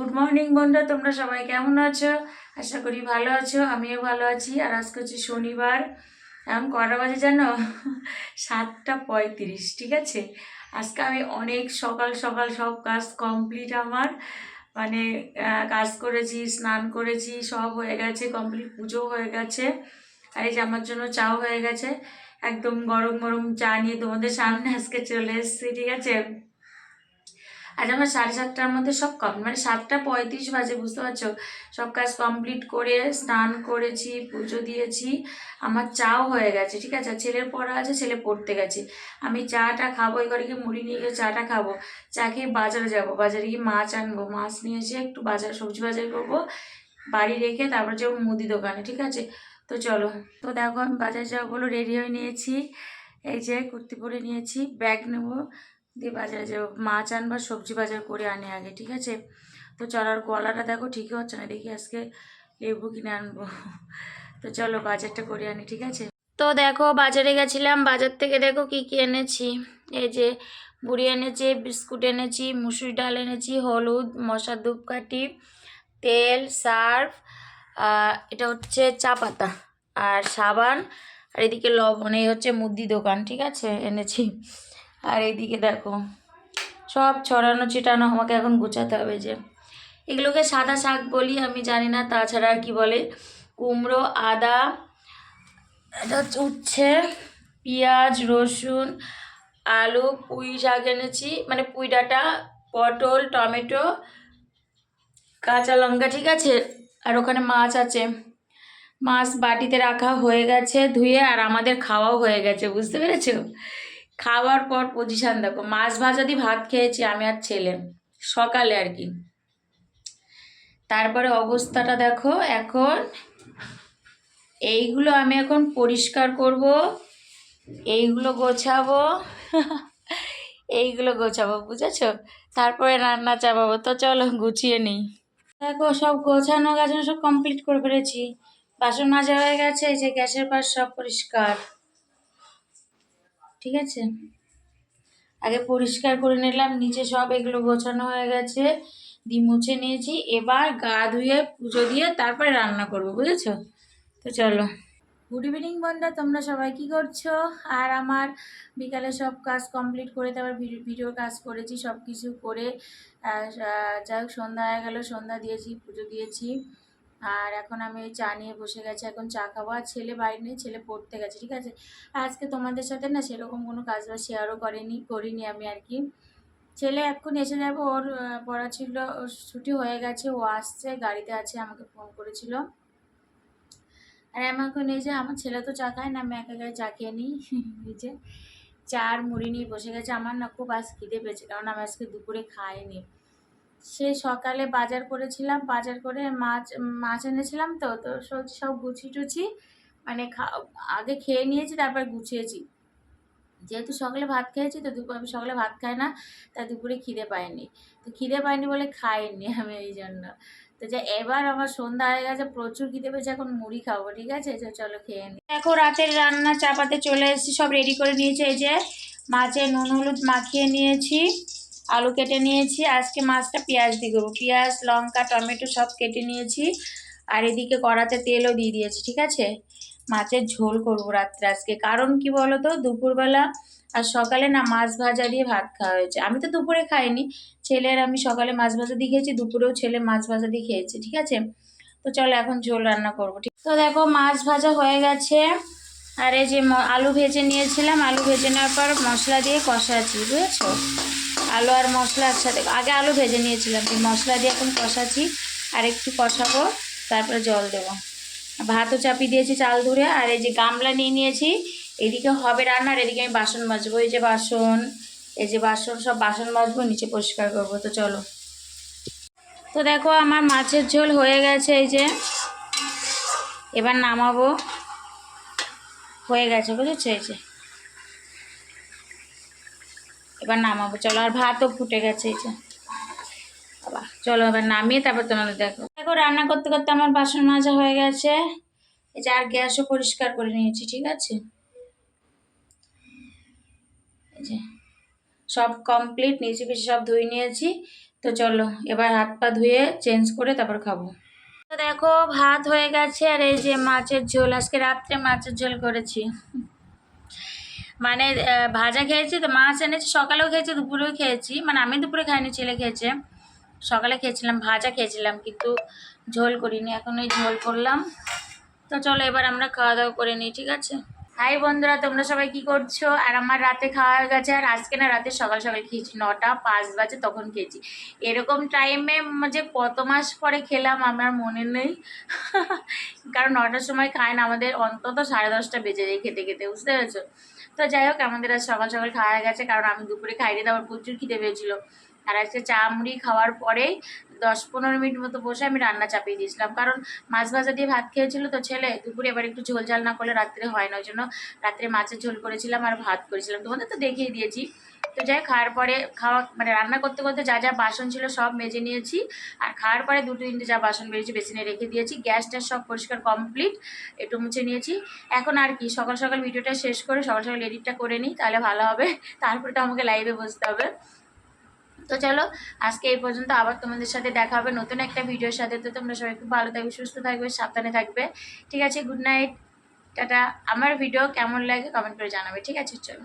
Good morning বন্ধুরা, তোমরা সবাই কেমন আছো? আশা করি ভালো আছো, আমিও ভালো আছি। আর আজকে হচ্ছে শনিবার। এখন কটা বাজে জানো? 7:35। ঠিক আছে, আজকে আমি অনেক সকাল সকাল সব কাজ কমপ্লিট আমার, মানে কাজ করেছি, স্নান করেছি, সব হয়ে গেছে কমপ্লিট, পুজো হয়ে গেছে। আর এই যে আমার জন্য চাও হয়ে গেছে, একদম গরম গরম চা নিয়ে তোমাদের সামনে আজকে চলে এসেছি। ঠিক আছে, আজ আমার 7:30টার মধ্যে সব কমপ্লিট, মানে 7:35 বাজে, বুঝতে পারছো? সব কাজ কমপ্লিট করে স্নান করেছি, পুজো দিয়েছি, আমার চাও হয়ে গেছে। ঠিক আছে, ছেলের পড়া আছে, ছেলে পড়তে গেছে। আমি চাটা খাবো, এই ঘরে গিয়ে মুড়ি নিয়ে গিয়ে চাটা খাবো। চা খেয়ে বাজারে যাবো, বাজারে গিয়ে মাছ আনবো, মাছ নিয়ে এসে একটু বাজার সবজি বাজার করবো, বাড়ি রেখে তারপর যাবো মুদি দোকানে। ঠিক আছে, তো চলো। তো দেখো আমি বাজার যাবো বলে রেডি হয়ে নিয়েছি, এই যে কুর্তি পরে নিয়েছি, ব্যাগ নেবো, দিয়ে বাজারে যাবো, মাছ আনবা, সবজি বাজার করে আনি আগে। ঠিক আছে, তো চলার গলাটা দেখো ঠিকই হচ্ছে না, দেখি আজকে লেবু কিনে আনবো। তো চলো বাজারটা করে আনি। ঠিক আছে, তো দেখো বাজারে গেছিলাম, বাজার থেকে দেখো কি কি এনেছি। এই যে বুড়ি এনেছি, বিস্কুট এনেছি, মুসুরি ডাল এনেছি, হলুদ, মশার ধূপকাঠি, তেল, সার্ফ, এটা হচ্ছে চা পাতা, আর সাবান, আর এদিকে লবণ। এই হচ্ছে মুদি দোকান। ঠিক আছে, এনেছি। আর এইদিকে দেখো সব ছড়ানো ছিটানো, আমাকে এখন গুছাতে হবে। যে এগুলোকে সাদা শাক বলি আমি, জানি না তাছাড়া আর কি বলে। কুমড়ো, আদা, এটা হচ্ছে উচ্ছে, পেঁয়াজ, রসুন, আলু, পুঁই শাক এনেছি, মানে পুঁই ডাঁটা, পটল, টমেটো, কাঁচা লঙ্কা। ঠিক আছে, আর ওখানে মাছ আছে, মাছ বাটিতে রাখা হয়ে গেছে ধুয়ে, আর আমাদের খাওয়াও হয়ে গেছে, বুঝতে পেরেছো? খাওয়ার পর পজিশান দেখো, মাছ ভাজা দিয়ে ভাত খেয়েছি আমি আর ছেলে, সকালে আর কি। তারপরে অবস্থাটা দেখো এখন, এইগুলো আমি এখন পরিষ্কার করব, এইগুলো গোছাবো, এইগুলো গোছাবো, বুঝেছো? তারপরে রান্না চাপাবো। তো চলো গুছিয়ে নিই। দেখো সব গোছানো গাছানো সব কমপ্লিট করে ফেলেছি, বাসন মাজা হয়ে গেছে, এই যে গ্যাসের পাশ সব পরিষ্কার। ঠিক আছে, আগে পরিষ্কার করে নিলাম, নিচে সব এগুলো গোছানো হয়ে গেছে, দিয়ে মুছে নিয়েছি। এবার গা ধুয়ে পুজো দিয়ে তারপরে রান্না করব, বুঝেছো? তো চলো। গুড ইভিনিং বন্ধুরা, তোমরা সবাই কি করছো? আর আমার বিকালে সব কাজ কমপ্লিট করে তারপর ভিডিওর কাজ করেছি, সব কিছু করে যাই হোক সন্ধ্যা হয়ে গেল, সন্ধ্যা দিয়েছি, পুজো দিয়েছি। আর এখন আমি ওই চা নিয়ে বসে গেছি, এখন চা খাবো। আর ছেলে বাড়ি নেই, ছেলে পড়তে গেছে। ঠিক আছে, আজকে তোমাদের সাথে না সেরকম কোনো কাজ বা শেয়ারও করিনি আমি আর কি। ছেলে এখন এসে যাবো, ওর পড়া ছিল, ওর ছুটি হয়ে গেছে, ও আসছে, গাড়িতে আছে, আমাকে ফোন করেছিল। আর আমি এখন এই যে, আমার ছেলে তো চা খায় না, আমি একা একাই চা খেয়ে নিই। এই যে চা আর মুড়ি নিয়ে বসে গেছে। আমার না খুব আজ খিদে পেয়েছে, কারণ আমি আজকে দুপুরে খাইনি। সে সকালে বাজার করেছিলাম, বাজার করে মাছ মাছ এনেছিলাম, তো তো সব গুছি টুছি, মানে আগে খেয়ে নিয়েছি, তারপর গুছিয়েছি। যেহেতু সকালে ভাত খেয়েছি, তো আমি সকালে ভাত খাই না, তাই দুপুরে খিদে পাইনি। তো খিদে পাইনি বলে খাইনি আমি, এই জন্য। তো যে এবার আমার সন্ধ্যা হয়ে গেছে, প্রচুর খিদে পেয়েছে, এখন মুড়ি খাবো। ঠিক আছে, তো চলো খেয়ে নিই। দেখো রাতের রান্না চাপাতে চলে এসেছি, সব রেডি করে নিয়েছি। এই যে মাছে নুন হলুদ মাখিয়ে নিয়েছি, আলু কেটে নিয়েছি, আজকে মাছটা পেঁয়াজ দিয়ে করবো, পেঁয়াজ, লঙ্কা, টমেটো সব কেটে নিয়েছি। আর এদিকে কড়াতে তেলও দিয়ে দিয়েছি। ঠিক আছে, মাছের ঝোল করবো রাত্রে আজকে। কারণ কি বলো তো, দুপুরবেলা আর সকালে না মাছ ভাজা দিয়ে ভাত খাওয়া হয়েছে। আমি তো দুপুরে খাইনি, ছেলের আমি সকালে মাছ ভাজা দিয়ে খেয়েছি, দুপুরেও ছেলে মাছ ভাজা দিয়ে খেয়েছে। ঠিক আছে, তো চলো এখন ঝোল রান্না করবো। ঠিক, তো দেখো মাছ ভাজা হয়ে গেছে, আর এই যে আলু ভেজে নিয়েছিলাম, আলু ভেজে নেওয়ার পর মশলা দিয়ে কষাচ্ছি, বুঝেছো? আলু আর মশলা একসাথে, আগে আলু ভেজে নিয়েছিলাম, মশলা দিয়ে এখন কষাচ্ছি, আর একটু কষাবো, তারপরে জল দেবো। ভাতও চাপিয়ে দিয়েছি চাল ধরে, আর এই যে গামলা নিয়ে নিয়েছি, এদিকে হবে রান্নার, এদিকে আমি বাসন মাজবো। এই যে বাসন, এই যে বাসন, সব বাসন মাজবো, নিচে পরিষ্কার করবো। তো চলো। তো দেখো আমার মাছের ঝোল হয়ে গেছে, এই যে এবার নামাবো, হয়ে গেছে, বুঝেছো? এই যে এবার নামাবো, চলো। আর ভাতও ফুটে গেছে, এই যে বাবা, চলো এবার নামিয়ে তারপর তোমাদের দেখো। দেখো রান্না করতে করতে আমার বাসন মাজা হয়ে গেছে, এই যে আর গ্যাসও পরিষ্কার করে নিয়েছি। ঠিক আছে, এই যে সব কমপ্লিট, নিচে পিছে সব ধুয়ে নিয়েছি, তো চলো এবার হাত পা ধুয়ে চেঞ্জ করে তারপর খাবো। তো দেখো ভাত হয়ে গেছে, আর এই যে মাছের ঝোল, আজকে রাত্রে মাছের ঝোল করেছি। মানে ভাজা খেয়েছি, তো মাছ এনেছি, সকালেও খেয়েছি দুপুরেও খেয়েছি, মানে আমি দুপুরে খাইনি, ছেলে খেয়েছে। সকালে খেয়েছিলাম, ভাজা খেয়েছিলাম, কিন্তু ঝোল করিনি, এখন ওই ঝোল করলাম। তো চলো এবার আমরা খাওয়া দাওয়া করে নিই, ঠিক আছে? হাই বন্ধুরা, তোমরা সবাই কি করছো? আর আমার রাতে খাওয়া হয়ে গেছে, আর আজকে না রাতে সকাল সকাল খেয়েছি, 9টা 5 বাজে তখন খেয়েছি। এরকম টাইমে যে কত মাস পরে খেলাম আমার মনে নেই। কারণ 9টার সময় খায় না, আমাদের অন্তত 10:30টা বেজে যায় খেতে খেতে, বুঝতে পেরেছো? তো যাই হোক, আমাদের আজ সকাল সকাল খাওয়া হয়ে গেছে, কারণ আমি দুপুরে খাইনি, তো আমার প্রচুর খিদে পেয়েছিল। আর আজকে চা মুড়ি খাওয়ার পরেই 10-15 মিনিট মতো বসে আমি রান্না চাপিয়ে দিয়েছিলাম, কারণ মাছ ভাজা দিয়ে ভাত খেয়েছিল তো ছেলে, দুপুরে এবার একটু ঝোল ঝাল না করলে রাত্রে হয় না, ওই জন্য রাত্রে মাছের ঝোল করেছিলাম আর ভাত করেছিলাম, তোমাদের তো দেখিয়ে দিয়েছি। তো যাই খাওয়ার পরে মানে রান্না করতে করতে যা যা বাসন ছিল সব মেজে নিয়েছি, আর খাওয়ার পরে 2-3টে যা বাসন বেরিয়েছে বেসিনে রেখে দিয়েছি, গ্যাস ট্যাস সব পরিষ্কার কমপ্লিট, একটু মুছে নিয়েছি। এখন আর কি সকাল সকাল ভিডিওটা শেষ করে সকাল সকাল এডিটটা করে নিই, তাহলে ভালো হবে, তারপরে তো আমাকে লাইভে বসতে হবে। তো চলো আজকে এই পর্যন্ত, আবার তোমাদের সাথে দেখা হবে নতুন একটা ভিডিওর সাথে। তো তোমরা সবাই খুব ভালো থাকবে, সুস্থ থাকবে, সাবধানে থাকবে, ঠিক আছে? Good night, tata. আমার ভিডিও কেমন লাগে কমেন্ট করে জানাবে, ঠিক আছে? চলো।